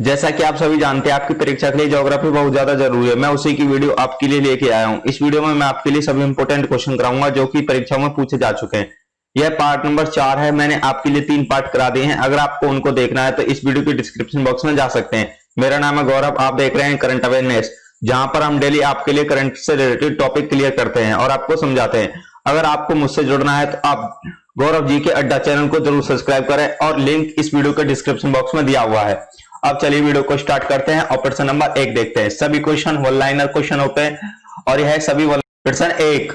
जैसा कि आप सभी जानते हैं, आपकी परीक्षा के लिए ज्योग्राफी बहुत ज्यादा जरूरी है। मैं उसी की वीडियो आपके लिए लेके आया हूं। इस वीडियो में मैं आपके लिए सभी इंपोर्टेंट क्वेश्चन कराऊंगा जो कि परीक्षाओं में पूछे जा चुके हैं। यह पार्ट नंबर 4 है। मैंने आपके लिए 3 पार्ट करा दिए हैं। अगर आपको उनको देखना है तो इस वीडियो के डिस्क्रिप्शन बॉक्स में जा सकते हैं। मेरा नाम है गौरव, आप देख रहे हैं करंट अवेयरनेस, जहां पर हम डेली आपके लिए करंट से रिलेटेड टॉपिक क्लियर करते हैं और आपको समझाते हैं। अगर आपको मुझसे जुड़ना है तो आप गौरव जी के अड्डा चैनल को जरूर सब्सक्राइब करें और लिंक इस वीडियो के डिस्क्रिप्शन बॉक्स में दिया हुआ है। अब चलिए वीडियो को स्टार्ट करते हैं और प्रश्न नंबर 1 देखते हैं। सभी क्वेश्चन वन लाइनर क्वेश्चन होते हैं और यह सभी प्रश्न 1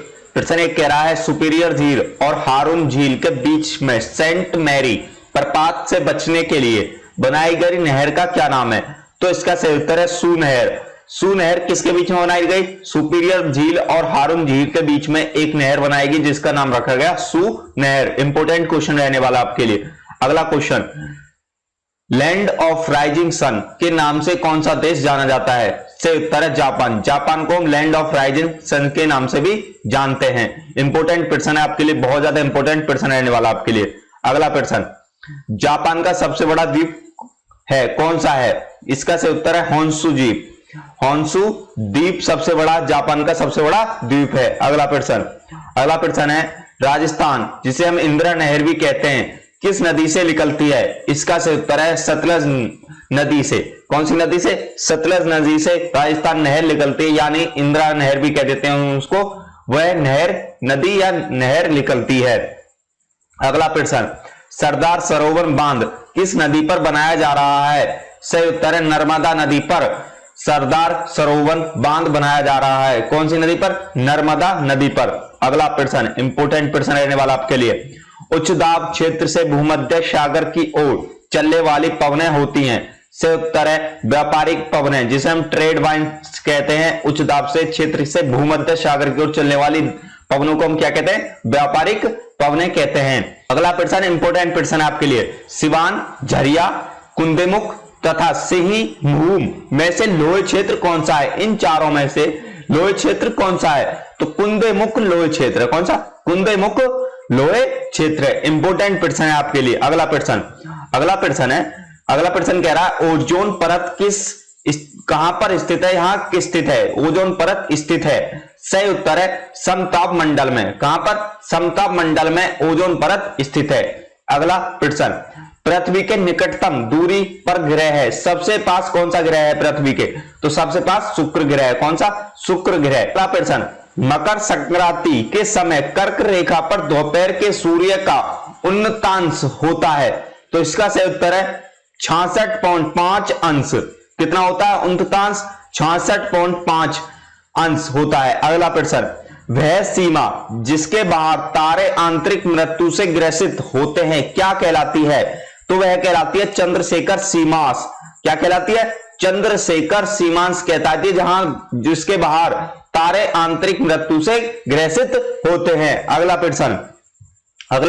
कह रहा है सुपीरियर झील और हारून झील के बीच में सेंट मैरी प्रपात से बचने के लिए बनाई गई नहर का क्या नाम है? तो इसका सही उत्तर है सू नहर। सू नहर किसके बीच में बनाई गई? सुपीरियर झील और हारून झील के बीच में एक नहर बनाएगी जिसका नाम रखा गया सू नहर। इंपोर्टेंट क्वेश्चन रहने वाला आपके लिए। अगला question, land of rising sun के नाम से कौन सा देश जाना जाता है? सही उत्तर है जापान। जापान को हम लैंड ऑफ राइजिंग सन के नाम से भी जानते हैं। इंपोर्टेंट प्रश्न है आपके लिए, बहुत ज्यादा इंपोर्टेंट प्रश्न रहने वाला आपके लिए। अगला प्रश्न, जापान का सबसे बड़ा द्वीप है कौन सा है? इसका सही उत्तर है होन्शु द्वीप। होन्शु द्वीप सबसे बड़ा, जापान का सबसे बड़ा द्वीप है। अगला प्रश्न है राजस्थान, जिसे हम इंदिरा नहर भी कहते हैं, किस नदी से निकलती है? इसका सही उत्तर है सतलज नदी से। कौन सी नदी से? सतलज नदी से राजस्थान नहर निकलती है, यानी इंदिरा नहर भी कह देते हैं उसको। वह नहर, नदी या नहर निकलती है। अगला प्रश्न, सरदार सरोवर बांध किस नदी पर बनाया जा रहा है? सही उत्तर है नर्मदा नदी पर सरदार सरोवर बांध बनाया जा रहा है। कौन सी नदी पर? नर्मदा नदी पर। अगला प्रश्न, इंपोर्टेंट प्रश्न रहने वाला आपके लिए। उच्च दाब क्षेत्र से भूमध्य सागर की ओर चलने वाली पवनें होती हैं। से उत्तर है व्यापारिक पवनें, जिसे हम ट्रेड वाइंड्स कहते हैं। उच्च दाब से क्षेत्र से भूमध्य सागर की ओर चलने वाली पवनों को हम क्या कहते हैं? व्यापारिक पवनें कहते हैं। अगला प्रश्न इंपोर्टेंट प्रश्न है आपके लिए। सिवान, झरिया, कुंदेमुख तथा सिही भूम में से लोह क्षेत्र कौन सा है? इन चारों में से लोह क्षेत्र कौन सा है? तो कुंदेमुख लोह क्षेत्र। कौन सा? कुंदेमुख लोह क्षेत्र है। इंपोर्टेंट प्रश्न है आपके लिए। अगला प्रश्न कह रहा है ओजोन परत कहां पर स्थित है? यहां किस स्थित है? ओजोन परत स्थित है। सही उत्तर है समताप मंडल में। कहां पर? समताप मंडल में ओजोन परत स्थित है। अगला प्रश्न, पृथ्वी के निकटतम दूरी पर ग्रह है, सबसे पास कौन सा ग्रह है पृथ्वी के? तो सबसे पास शुक्र ग्रह है। कौन सा? शुक्र ग्रह। अगला प्रश्न, मकर संक्रांति के समय कर्क रेखा पर दोपहर के सूर्य का उन्नतांश होता है। तो इसका सही उत्तर है 66.5 अंश। कितना होता है उन्नतांश? 66.5 अंश होता है। अगला प्रश्न, वह सीमा जिसके बाहर तारे आंतरिक मृत्यु से ग्रसित होते हैं क्या कहलाती है? तो वह कहलाती है चंद्रशेखर सीमांश। क्या कहलाती है? चंद्रशेखर सीमांश कहलाती है, जहां जिसके बाहर तारे आंतरिक मृत्यु से ग्रसित होते हैं। अगला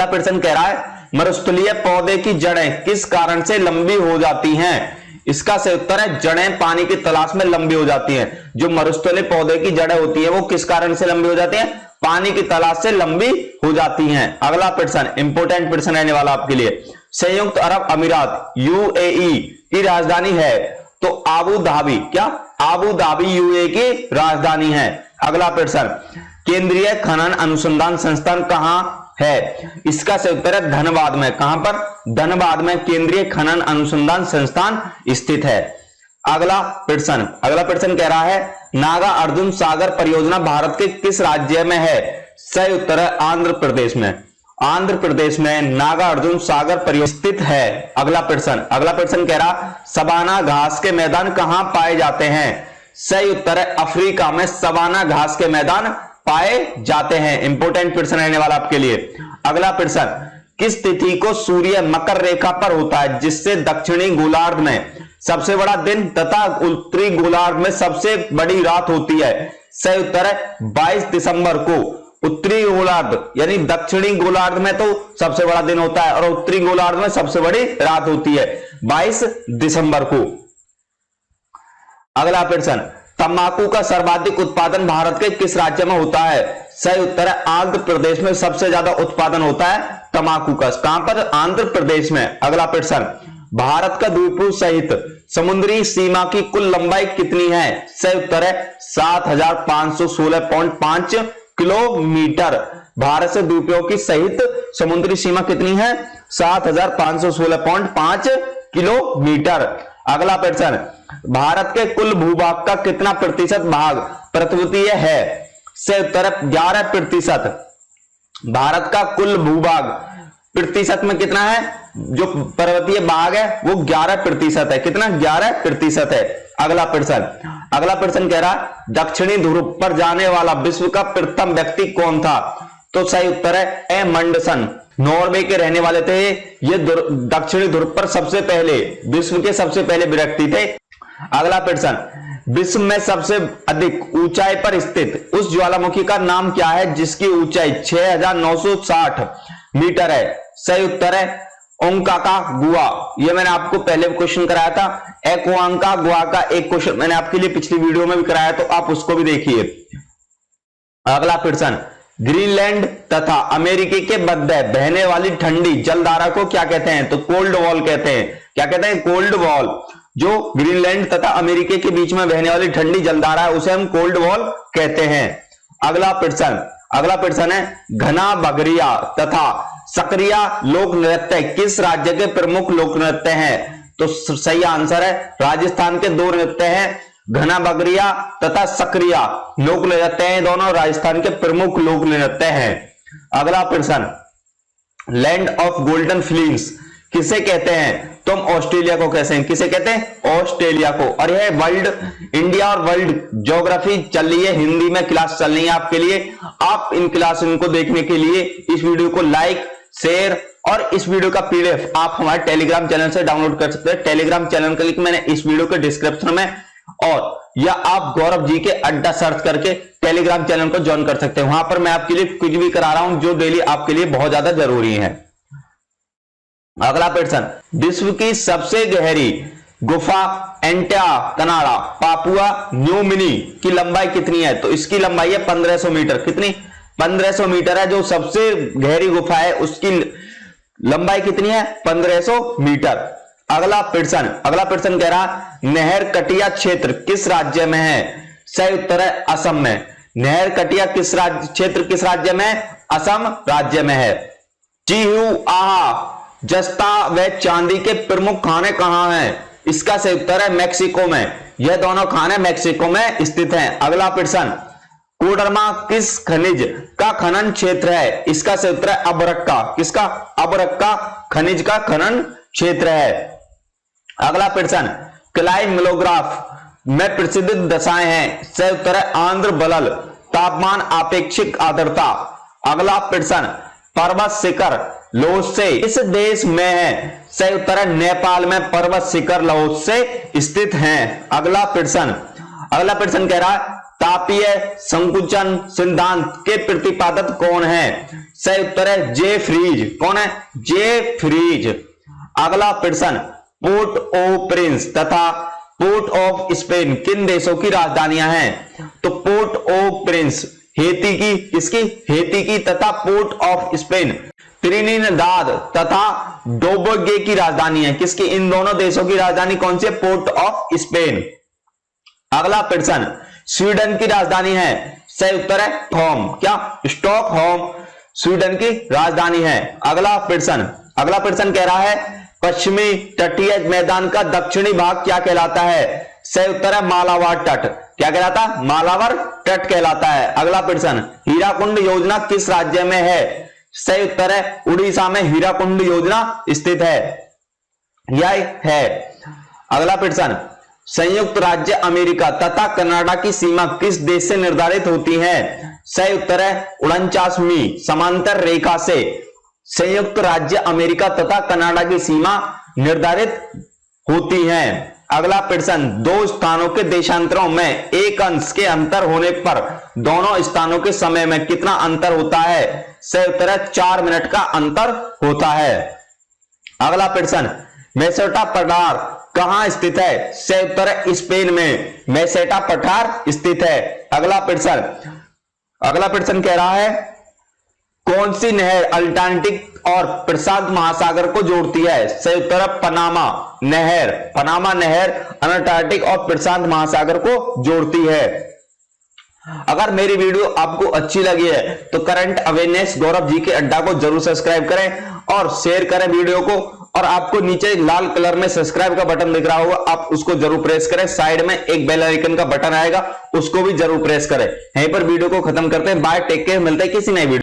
प्रश्न कह रहा है मरुस्थलीय पौधे की जड़ें किस कारण से लंबी हो जाती हैं? इसका सही उत्तर है जड़ें पानी की तलाश में लंबी हो जाती हैं। जो मरुस्थलीय पौधे की जड़ें होती है वो किस कारण से लंबी हो जाती हैं? पानी की तलाश से लंबी हो जाती हैं। अगला प्रश्न इंपोर्टेंट प्रश्न रहने वाला आपके लिए। संयुक्त अरब अमीरात यूएई की राजधानी है, तो आबू धाबी। क्या? आबू धाबी यूएई की राजधानी है। अगला प्रश्न, केंद्रीय खनन अनुसंधान संस्थान कहां है? इसका सही उत्तर है धनबाद में। कहां पर? धनबाद में केंद्रीय खनन अनुसंधान संस्थान स्थित है। अगला प्रश्न कह रहा है नागा अर्जुन सागर परियोजना भारत के किस राज्य में है? सही उत्तर है आंध्र प्रदेश में। आंध्र प्रदेश में नागा अर्जुन सागर परियोजना स्थित है। अगला प्रश्न कह रहा सवाना घास के मैदान कहां पाए जाते हैं? सही उत्तर है अफ्रीका में सवाना घास के मैदान पाए जाते हैं। इंपोर्टेंट प्रश्न रहने वाला आपके लिए। अगला प्रश्न, किस तिथि को सूर्य मकर रेखा पर होता है जिससे दक्षिणी गोलार्ध में सबसे बड़ा दिन तथा उत्तरी गोलार्ध में सबसे बड़ी रात होती है? सही उत्तर है 22 दिसंबर को। उत्तरी गोलार्ध यानी दक्षिणी गोलार्ध में तो सबसे बड़ा दिन होता है और उत्तरी गोलार्ध में सबसे बड़ी रात होती है 22 दिसंबर को। अगला प्रश्न, तंबाकू का सर्वाधिक उत्पादन भारत के किस राज्य में होता है? सही उत्तर है आंध्र प्रदेश में सबसे ज्यादा उत्पादन होता है तंबाकू का। कहां पर? आंध्र प्रदेश में। अगला प्रश्न, भारत का द्वीपों सहित समुद्री सीमा की कुल लंबाई कितनी है? सही उत्तर है 7516.5 किलोमीटर। भारत से द्वीपों की सहित समुद्री सीमा कितनी है? 7516.5 किलोमीटर। अगला प्रश्न, भारत के कुल भूभाग का कितना प्रतिशत भाग पर्वतीय है? सही उत्तर है 11%। भारत का कुल भूभाग प्रतिशत में कितना है? जो पर्वतीय भाग है वो 11% है। कितना? 11% है। अगला प्रश्न कह रहा दक्षिणी ध्रुव पर जाने वाला विश्व का प्रथम व्यक्ति कौन था? तो सही उत्तर है एमंडसन। नॉर्वे के रहने वाले थे ये। दक्षिणी ध्रुव पर सबसे पहले, विश्व के सबसे पहले व्यक्ति थे। अगला प्रश्न, विश्व में सबसे अधिक ऊंचाई पर स्थित उस ज्वालामुखी का नाम क्या है जिसकी ऊंचाई 6960 मीटर है? सही उत्तर है ओंकाकागुआ। ये मैंने आपको पहले क्वेश्चन कराया था। ओंकाकागुआ का एक क्वेश्चन मैंने आपके लिए पिछली वीडियो में भी कराया, तो आप उसको भी देखिए। अगला प्रश्न, ग्रीनलैंड तथा अमेरिकी के मध्य बहने वाली ठंडी जलधारा को क्या कहते हैं? तो कोल्ड वॉल कहते हैं। क्या कहते हैं? Cold wall. जो ग्रीनलैंड तथा अमेरिका के बीच में बहने वाली ठंडी जलधारा है उसे हम कोल्ड वॉल कहते हैं। अगला प्रश्न है घना बगरिया तथा सक्रिया लोक नृत्य किस राज्य के प्रमुख लोक नृत्य हैं? तो सही आंसर है राजस्थान के दो नृत्य हैं, घना बगरिया तथा सक्रिया लोक नृत्य हैं। दोनों राजस्थान के प्रमुख लोक नृत्य हैं। अगला प्रश्न, लैंड ऑफ गोल्डन फिल्म्स किसे कहते हैं? तो हम ऑस्ट्रेलिया को कहते हैं। किसे कहते हैं? ऑस्ट्रेलिया को। और यह वर्ल्ड, इंडिया और वर्ल्ड ज्योग्राफी चल रही है, हिंदी में क्लास चल रही है आपके लिए। आप इन क्लास को देखने के लिए इस वीडियो को लाइक, शेयर और इस वीडियो का पीडीएफ आप हमारे टेलीग्राम चैनल से डाउनलोड कर सकते हैं। टेलीग्राम चैनल का लिंक मैंने इस वीडियो के डिस्क्रिप्शन में, और या आप गौरव जी के अड्डा सर्च करके टेलीग्राम चैनल को ज्वाइन कर सकते हैं। वहां पर मैं आपके लिए कुछ भी करा रहा हूं जो डेली आपके लिए बहुत ज्यादा जरूरी है। अगला प्रश्न, विश्व की सबसे गहरी गुफा एंटाकनाडा पापुआ न्यू गिनी की लंबाई कितनी है? तो इसकी लंबाई है 1500 मीटर। कितनी? 1500 मीटर है। जो सबसे गहरी गुफा है उसकी लंबाई कितनी है? 1500 मीटर। अगला प्रश्न कह रहा नहर कटिया क्षेत्र किस राज्य में है? सही उत्तर है असम में। नहर कटिया क्षेत्र किस राज्य में है? असम राज्य में है। चिहुआहा, जस्ता व चांदी के प्रमुख खाने कहां हैं? इसका सही उत्तर है मैक्सिको में। यह दोनों खाने मैक्सिको में स्थित हैं। अगला प्रश्न, कोडरमा किस खनिज का खनन क्षेत्र है? इसका सही उत्तर है अबरक्का। किसका? अबरक्का खनिज का खनन क्षेत्र है। अगला प्रश्न, क्लाइमेटोग्राफ में प्रसिद्ध दशाएं हैं। सही उत्तर है आंध्र बलल, तापमान, आपेक्षिक आर्द्रता। अगला प्रश्न, पर्वत शिखर लोहसे इस देश में है? सही उत्तर है नेपाल में पर्वत शिखर लोहसे स्थित हैं। अगला प्रश्न कह रहा है तापीय संकुचन सिद्धांत के प्रतिपादक कौन है? सही उत्तर है जे फ्रीज। कौन है? जे फ्रीज। अगला प्रश्न, पोर्ट ओ प्रिंस तथा पोर्ट ऑफ स्पेन किन देशों की राजधानियां हैं? तो पोर्ट ओ प्रिंस हेती की, किसकी? हेती की, तथा पोर्ट ऑफ स्पेन त्रिनिदाद तथा टोबैगो की राजधानी है। किसकी? इन दोनों देशों की राजधानी कौन सी है? Port of Spain. अगला प्रश्न, स्वीडन की राजधानी है? सही उत्तर है होम। क्या? स्टॉकहोम स्वीडन की राजधानी है। अगला प्रश्न कह रहा है पश्चिमी तटीय मैदान का दक्षिणी भाग क्या कहलाता है? सही उत्तर है मालाबार तट। क्या कहलाता है? मालाबार तट कहलाता है। अगला प्रश्न, हीराकुंड योजना किस राज्य में है? सही उत्तर है उड़ीसा में हीराकुंड योजना स्थित है। यह है। अगला प्रश्न, संयुक्त राज्य अमेरिका तथा कनाडा की सीमा किस देश से निर्धारित होती है? सही उत्तर है 49वीं समांतर रेखा से संयुक्त राज्य अमेरिका तथा कनाडा की सीमा निर्धारित होती है। अगला प्रश्न, दो स्थानों के देशांतरों में एक अंश के अंतर होने पर दोनों स्थानों के समय में कितना अंतर होता है? सही उत्तर है 4 मिनट का अंतर होता है। अगला प्रश्न, मेसेटा पठार कहां स्थित है? सही उत्तर है स्पेन में मेसेटा पठार स्थित है। अगला प्रश्न कह रहा है कौन सी नहर अटलांटिक और प्रशांत महासागर को जोड़ती है? सही उत्तर है पनामा नहर। पनामा नहर अटलांटिक और प्रशांत महासागर को जोड़ती है। अगर मेरी वीडियो आपको अच्छी लगी है तो करंट अवेयरनेस गौरव जी के अड्डा को जरूर सब्सक्राइब करें और शेयर करें वीडियो को। और आपको नीचे लाल कलर में सब्सक्राइब का बटन दिख रहा होगा, आप उसको जरूर प्रेस करें। साइड में एक बेल आइकन का बटन आएगा, उसको भी जरूर प्रेस करें। यहीं पर वीडियो को खत्म करते हैं। बाय, टेक केयर, मिलते हैं किसी नई वीडियो।